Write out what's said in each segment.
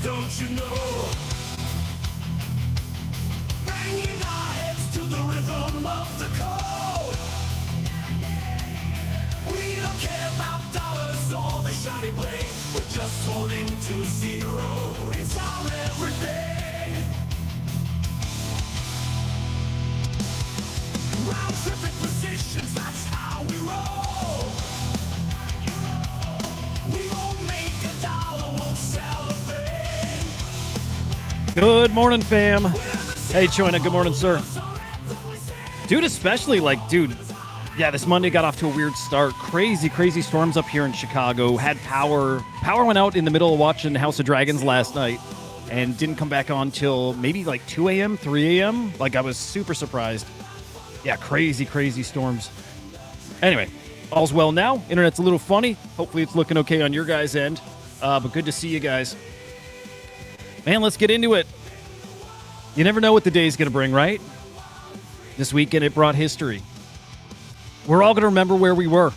don't you know? Banging our heads to the rhythm of the code. We don't care about dollars or the shiny blade. We're just holding to zero. It's our everything. Round tripping positions, that's how we roll. We won't make a dollar, won't sell a thing. Good morning, fam. Hey, Choina, good morning, sir. Dude, especially yeah, this Monday got off to a weird start. Crazy storms up here in Chicago. Had power. Power went out in the middle of watching House of Dragons last night and didn't come back on till maybe like 2 a.m., 3 a.m. Like, I was super surprised. Yeah, crazy storms. Anyway, all's well now. Internet's a little funny. Hopefully it's looking okay on your guys' end. But good to see you guys. Man, let's get into it. You never know what the day's going to bring, right? This weekend, it brought history. We're all going to remember where we were.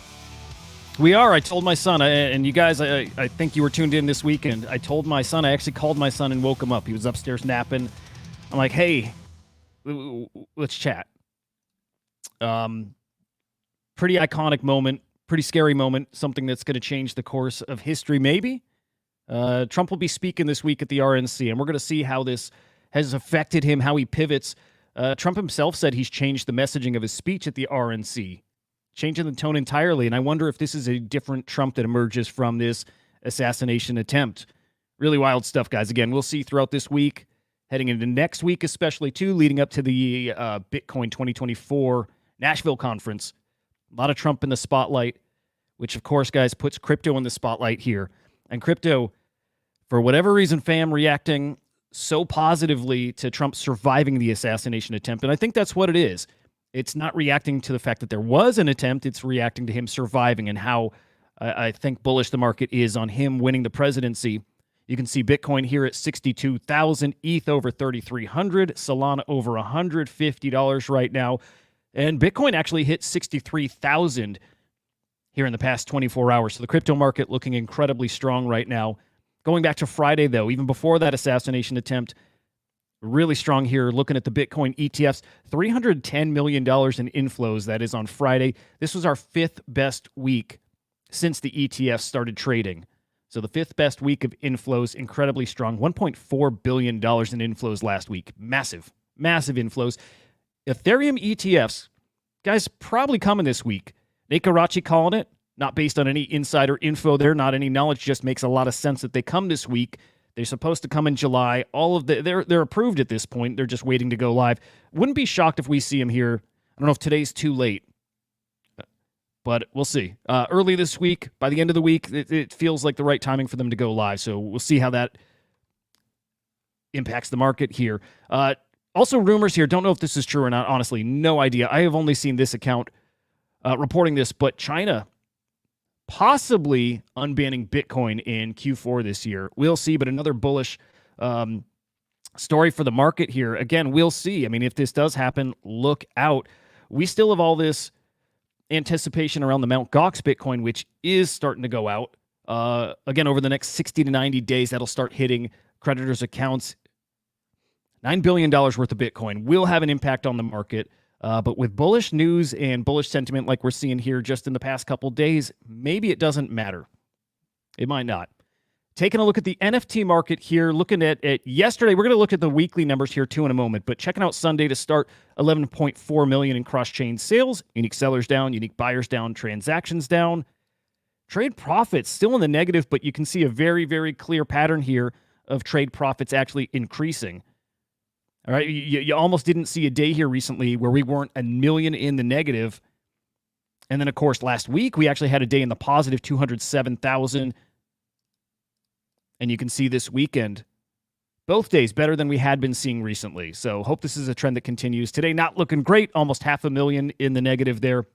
We are. I told my son, and you guys, I think you were tuned in this weekend. I told my son, I actually called my son and woke him up. He was upstairs napping. I'm like, hey, let's chat. Pretty iconic moment, pretty scary moment, something that's going to change the course of history, maybe. Trump will be speaking this week at the RNC, and we're going to see how this has affected him, how he pivots. Trump himself said he's changed the messaging of his speech at the RNC, changing the tone entirely, and I wonder if this is a different Trump that emerges from this assassination attempt. Really wild stuff, guys. Again, we'll see throughout this week, heading into next week especially, too, leading up to the Bitcoin 2024 Nashville conference. A lot of Trump in the spotlight, which, of course, guys, puts crypto in the spotlight here. And crypto, for whatever reason, fam, reacting so positively to Trump surviving the assassination attempt. And I think that's what it is. It's not reacting to the fact that there was an attempt. It's reacting to him surviving and how I think bullish the market is on him winning the presidency. You can see Bitcoin here at 62,000, ETH over 3,300, Solana over $150 right now. And Bitcoin actually hit 63,000 here in the past 24 hours. So the crypto market looking incredibly strong right now. Going back to Friday, though, even before that assassination attempt, really strong here. Looking at the Bitcoin ETFs, $310 million in inflows. That is on Friday. This was our fifth best week since the ETFs started trading. So the fifth best week of inflows, incredibly strong. $1.4 billion in inflows last week. Massive inflows. Ethereum ETFs, guys, probably coming this week. Nate Karachi calling it. Not based on any insider info there, not any knowledge, just makes a lot of sense that they come this week. They're supposed to come in July. They're approved at this point. They're just waiting to go live. Wouldn't be shocked if we see them here. I don't know if today's too late, but we'll see. Early this week, by the end of the week, it feels like the right timing for them to go live. So we'll see how that impacts the market here. Also, rumors here. Don't know if this is true or not. Honestly, no idea. I have only seen this account reporting this, but China possibly unbanning Bitcoin in Q4 this year. We'll see, but another bullish story for the market here. Again, we'll see. I mean, if this does happen, look out. We still have all this anticipation around the Mt. Gox Bitcoin, which is starting to go out. Again, over the next 60 to 90 days, that'll start hitting creditors' accounts. $9 billion worth of Bitcoin will have an impact on the market. But with bullish news and bullish sentiment like we're seeing here just in the past couple days, maybe it doesn't matter. It might not. Taking a look at the NFT market here, looking at yesterday, we're going to look at the weekly numbers here too in a moment, but checking out Sunday to start, 11.4 million in cross-chain sales, unique sellers down, unique buyers down, transactions down. Trade profits still in the negative, but you can see a very, very clear pattern here of trade profits actually increasing. All right, you almost didn't see a day here recently where we weren't a million in the negative. And then, of course, last week, we actually had a day in the positive 207,000. And you can see this weekend, both days better than we had been seeing recently. So hope this is a trend that continues. Today, not looking great, almost 500,000 in the negative there.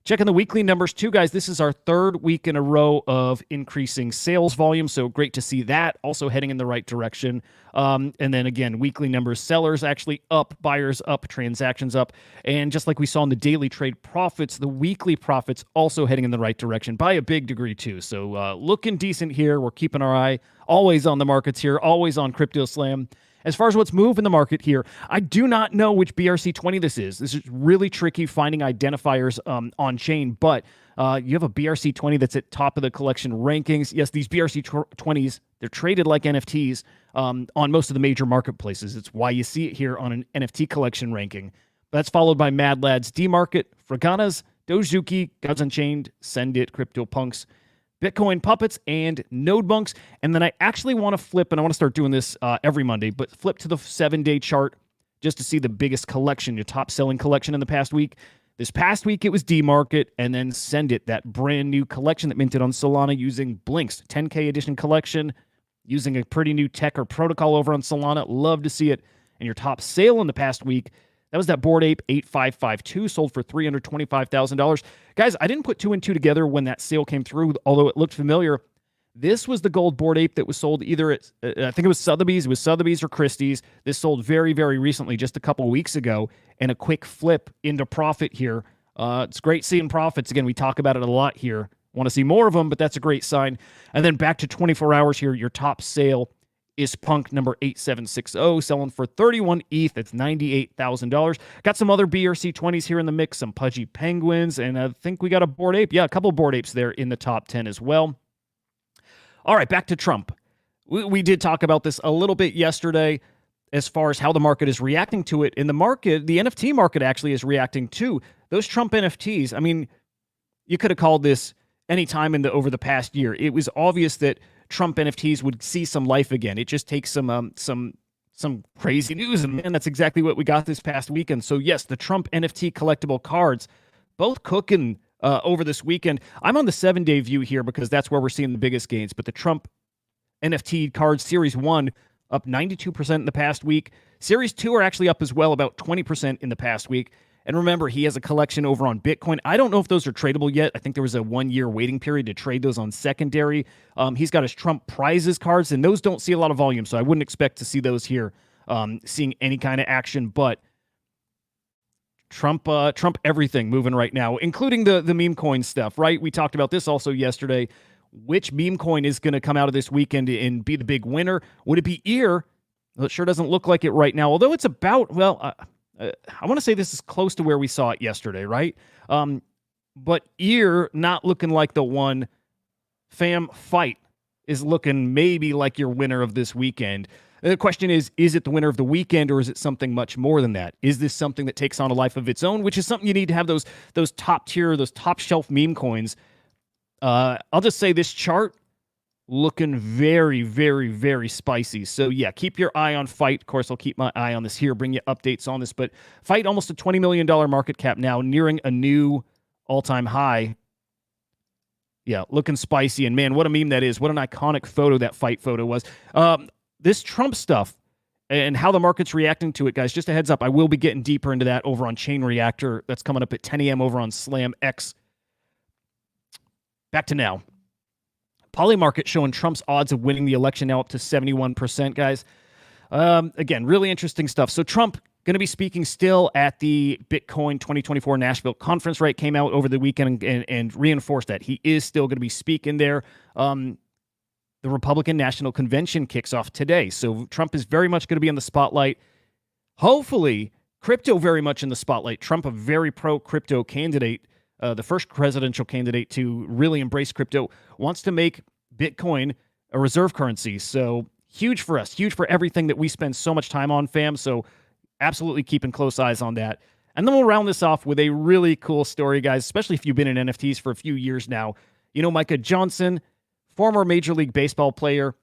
Checking the weekly numbers too, guys. This is our third week in a row of increasing sales volume, so great to see that. Also heading in the right direction. And then again, weekly numbers, sellers actually up, buyers up, transactions up. And just like we saw in the daily trade profits, the weekly profits also heading in the right direction by a big degree too. So looking decent here. We're keeping our eye always on the markets here, always on Crypto Slam. As far as what's moving the market here, I do not know which BRC20 this is. This is really tricky finding identifiers on chain, but you have a BRC20 that's at top of the collection rankings. Yes, these BRC20s, they're traded like NFTs on most of the major marketplaces. It's why you see it here on an NFT collection ranking. That's followed by Mad Lads, D-Market, Fraganas, Dozuki, Gods Unchained, Send It, CryptoPunks, Bitcoin Puppets, and Nodebunks. And then I actually want to flip, and I want to start doing this every Monday, but flip to the 7-day chart just to see the biggest collection, your top-selling collection in the past week. This past week, it was D-Market, and then Send It, that brand new collection that minted on Solana using Blinks, 10K edition collection, using a pretty new tech or protocol over on Solana. Love to see it. And your top sale in the past week, that was that Bored Ape 8552, sold for $325,000. Guys, I didn't put two and two together when that sale came through, although it looked familiar. This was the gold Bored Ape that was sold either at, I think it was Sotheby's or Christie's. This sold very, very recently, just a couple of weeks ago, and a quick flip into profit here. It's great seeing profits. Again, we talk about it a lot here. Want to see more of them, but that's a great sign. And then back to 24 hours here, your top sale is Punk number 8760, selling for 31 ETH. That's $98,000. Got some other BRC20s here in the mix, some Pudgy Penguins, and I think we got a Bored Ape. Yeah, a couple Bored Apes there in the top 10 as well. All right, back to Trump. We did talk about this a little bit yesterday as far as how the market is reacting to it. In the market, the NFT market actually is reacting to those Trump NFTs. I mean, you could have called this any time over the past year. It was obvious that Trump NFTs would see some life again. It just takes some crazy news, and man, that's exactly what we got this past weekend. So yes, the Trump NFT collectible cards, both cooking over this weekend. I'm on the 7-day view here because that's where we're seeing the biggest gains. But the Trump NFT cards, Series 1, up 92% in the past week. Series 2 are actually up as well, about 20% in the past week. And remember, he has a collection over on Bitcoin. I don't know if those are tradable yet. I think there was a 1-year waiting period to trade those on secondary. He's got his Trump prizes cards, and those don't see a lot of volume, so I wouldn't expect to see those here seeing any kind of action. But Trump everything moving right now, including the meme coin stuff, right? We talked about this also yesterday. Which meme coin is going to come out of this weekend and be the big winner? Would it be ETH? Well, it sure doesn't look like it right now, although it's about, well, I want to say this is close to where we saw it yesterday, right? But ETH not looking like the one. Fam, Fight is looking maybe like your winner of this weekend. The question is it the winner of the weekend, or is it something much more than that? Is this something that takes on a life of its own, which is something you need to have those top tier, those top shelf meme coins. I'll just say this chart looking very, very, very spicy. So yeah, keep your eye on Fight. Of course, I'll keep my eye on this here, bring you updates on this. But Fight, almost a $20 million market cap now, nearing a new all-time high. Yeah, looking spicy. And man, what a meme that is. What an iconic photo that Fight photo was. This Trump stuff and how the market's reacting to it, guys, just a heads up, I will be getting deeper into that over on Chain Reactor. That's coming up at 10 a.m. over on Slam X. Back to now. Polymarket showing Trump's odds of winning the election now up to 71%, guys. Again, really interesting stuff. So Trump going to be speaking still at the Bitcoin 2024 Nashville conference, right? Came out over the weekend and reinforced that. He is still going to be speaking there. The Republican National Convention kicks off today. So Trump is very much going to be in the spotlight. Hopefully, crypto very much in the spotlight. Trump, a very pro-crypto candidate, the first presidential candidate to really embrace crypto, wants to make Bitcoin a reserve currency. So huge for us, huge for everything that we spend so much time on, fam. So absolutely keeping close eyes on that. And then we'll round this off with a really cool story, guys, especially if you've been in NFTs for a few years now. You know, Micah Johnson, former Major League Baseball player,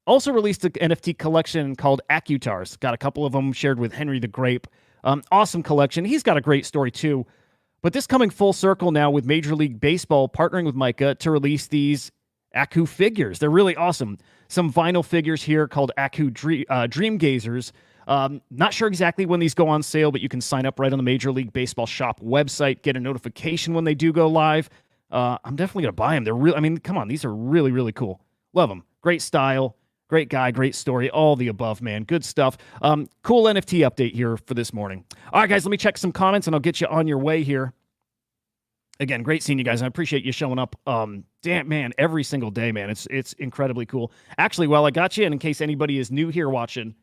also released an NFT collection called Accutars. Got a couple of them shared with Henry the Grape. Awesome collection. He's got a great story too. But this coming full circle now with Major League Baseball partnering with Micah to release these Accu figures. They're really awesome. Some vinyl figures here called Accu Dream Gazers. Not sure exactly when these go on sale, but you can sign up right on the Major League Baseball shop website, get a notification when they do go live. I'm definitely going to buy them. They're real. I mean, come on. These are really, really cool. Love them. Great style. Great guy, great story, all the above, man. Good stuff. Cool NFT update here for this morning. All right, guys, let me check some comments, and I'll get you on your way here. Again, great seeing you guys. I appreciate you showing up. Damn, man, every single day, man. It's incredibly cool. Actually, while I got you, and in case anybody is new here watching,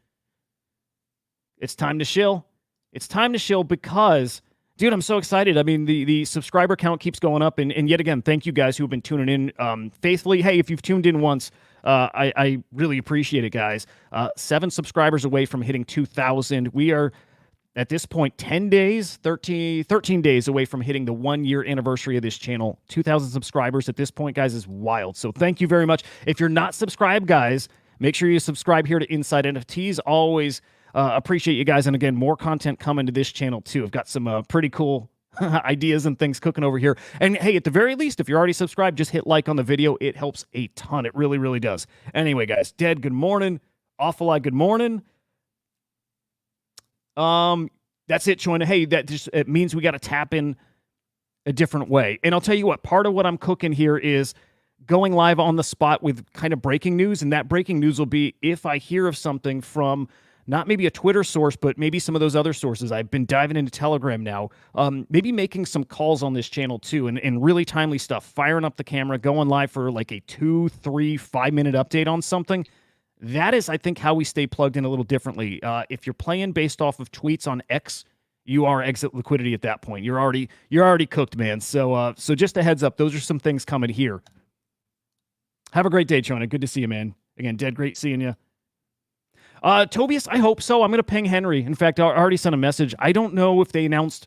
it's time to shill. It's time to shill because, dude, I'm so excited. I mean, the subscriber count keeps going up, and yet again, thank you guys who have been tuning in faithfully. Hey, if you've tuned in once, I really appreciate it, guys. 7 subscribers away from hitting 2,000. We are, at this point, 13 days away from hitting the 1-year anniversary of this channel. 2,000 subscribers at this point, guys, is wild. So thank you very much. If you're not subscribed, guys, make sure you subscribe here to Inside NFTs. Always appreciate you guys. And again, more content coming to this channel, too. I've got some pretty cool ideas and things cooking over here. And hey, at the very least, if you're already subscribed, just hit like on the video. It helps a ton. It really, really does. Anyway, guys, Dead, good morning. Awful Eye, good morning. That's it, Joanna. Hey, it means we got to tap in a different way. And I'll tell you what, part of what I'm cooking here is going live on the spot with kind of breaking news. And that breaking news will be if I hear of something from not maybe a Twitter source, but maybe some of those other sources. I've been diving into Telegram now, maybe making some calls on this channel too, and really timely stuff, firing up the camera, going live for like a 2, 3, 5-minute update on something. That is, I think, how we stay plugged in a little differently. If you're playing based off of tweets on X, you are exit liquidity at that point. You're already cooked, man. So just a heads up, those are some things coming here. Have a great day, Chona. Good to see you, man. Again, Dead, great seeing you. Tobias, I hope so. I'm going to ping Henry. In fact, I already sent a message. I don't know if they announced,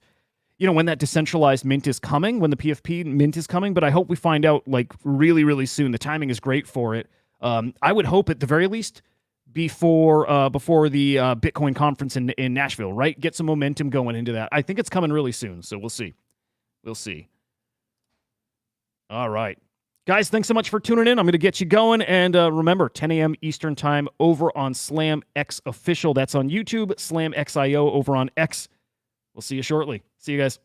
when that decentralized mint is coming, when the PFP mint is coming, but I hope we find out like really, really soon. The timing is great for it. I would hope at the very least before the Bitcoin conference in Nashville, right? Get some momentum going into that. I think it's coming really soon, so we'll see. We'll see. All right. Guys, thanks so much for tuning in. I'm going to get you going. And remember, 10 a.m. Eastern Time over on Slam X Official. That's on YouTube. Slam XIO over on X. We'll see you shortly. See you guys.